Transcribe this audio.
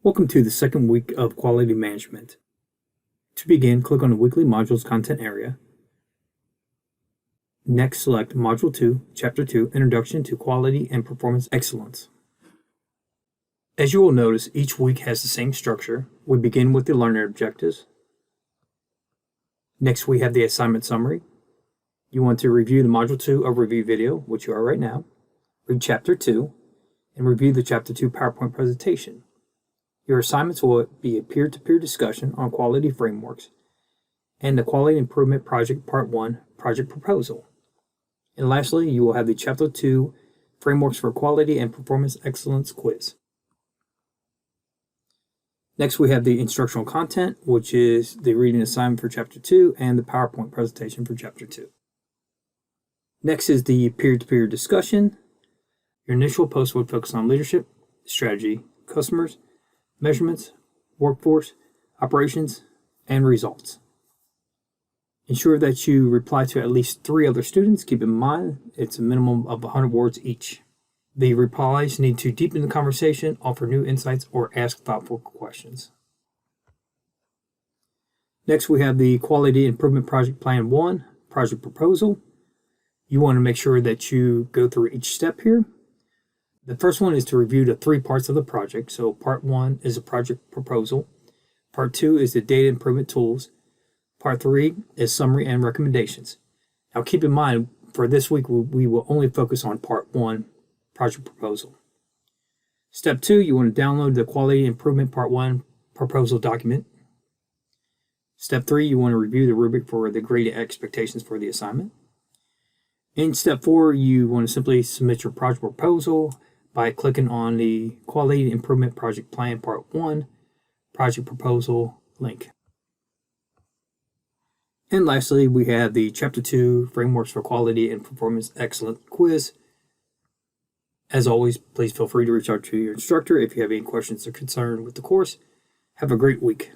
Welcome to the second week of Quality Management. To begin, click on the Weekly Modules content area. Next, select Module 2, Chapter 2, Introduction to Quality and Performance Excellence. As you will notice, each week has the same structure. We begin with the learner objectives. Next, we have the assignment summary. You want to review the Module 2 overview video, which you are right now, read Chapter 2, and review the Chapter 2 PowerPoint presentation. Your assignments will be a peer-to-peer discussion on quality frameworks and the Quality Improvement Project Part 1 project proposal. And lastly, you will have the Chapter 2 Frameworks for Quality and Performance Excellence quiz. Next, we have the instructional content, which is the reading assignment for Chapter 2 and the PowerPoint presentation for Chapter 2. Next is the peer-to-peer discussion. Your initial post would focus on leadership, strategy, customers, measurements, workforce, operations, and results. Ensure that you reply to at least 3 other students. Keep in mind, it's a minimum of 100 words each. The replies need to deepen the conversation, offer new insights, or ask thoughtful questions. Next, we have the Quality Improvement Project Plan 1, project proposal. You want to make sure that you go through each step here. The first one is to review the 3 parts of the project. So part 1 is a project proposal. Part 2 is the data improvement tools. Part 3 is summary and recommendations. Now keep in mind, for this week, we will only focus on part 1, project proposal. Step 2, you want to download the Quality Improvement Part 1 proposal document. Step 3, you want to review the rubric for the graded expectations for the assignment. In step 4, you want to simply submit your project proposal by clicking on the Quality Improvement Project Plan Part 1 Project Proposal link. And lastly, we have the Chapter 2 Frameworks for Quality and Performance Excellence quiz. As always, please feel free to reach out to your instructor if you have any questions or concern with the course. Have a great week.